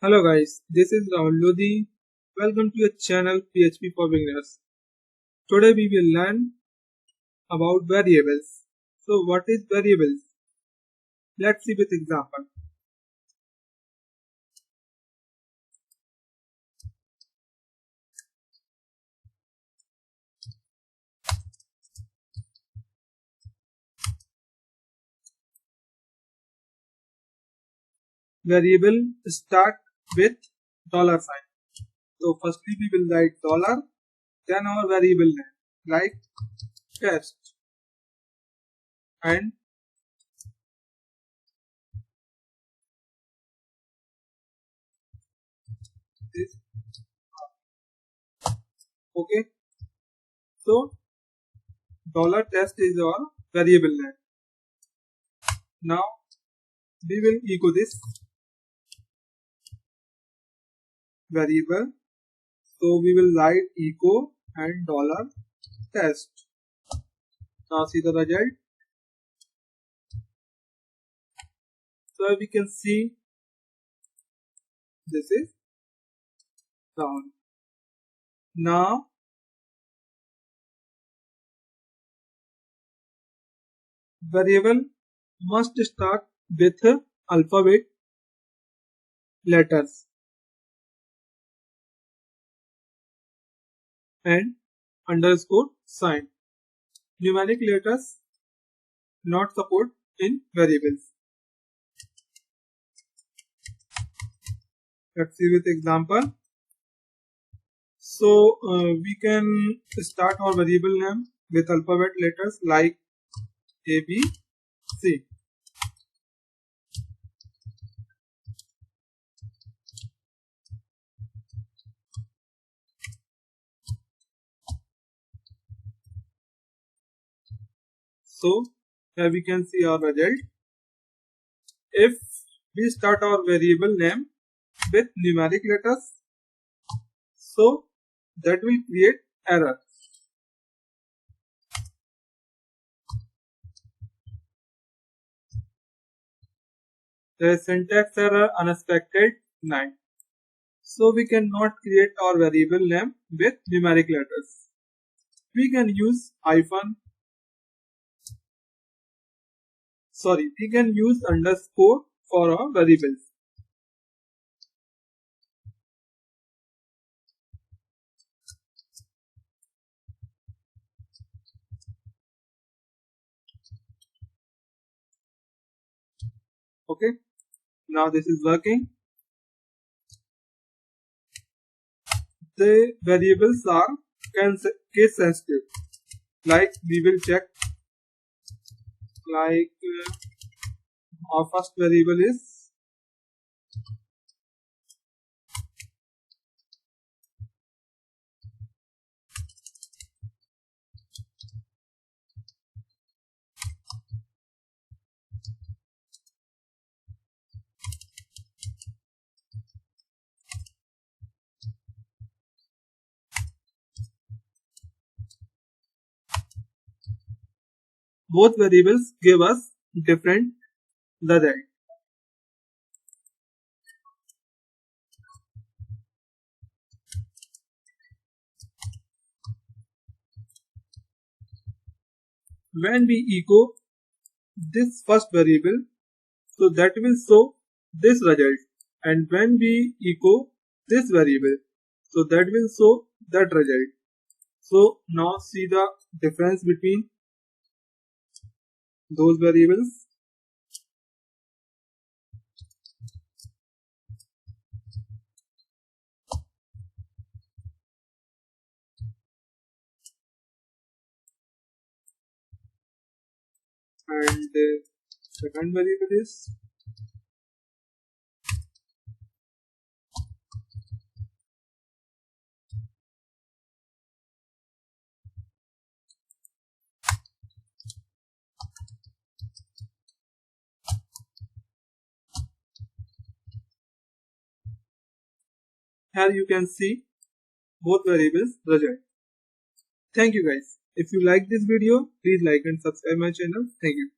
Hello guys, this is Rahul Lodi. Welcome to your channel PHP for Beginners. Today we will learn about variables. So what is variables? Let's see with example. Variable start with dollar sign. So firstly we will write dollar, then our variable name like test and this. Okay, so dollar test is our variable name. Now we will echo this variable. So we will write echo and dollar test. Now see the result. So we can see this is down. Now variable must start with alphabet letters and underscore sign. Numeric letters not support in variables. Let's see with example. So we can start our variable name with alphabet letters like A, B, C. So here we can see our result. If we start our variable name with numeric letters, so that will create error. There is syntax error unexpected 9. So we cannot create our variable name with numeric letters. We can use we can use underscore for our variables. Okay, now this is working. The variables are case sensitive. Like we will check, like our first variable is both variables give us different result. When we echo this first variable, so that will show this result, and when we echo this variable, so that will show that result. So now see the difference between those variables. And the second variable is here you can see both variables result. Thank you guys. If you like this video, please like and subscribe my channel. Thank you.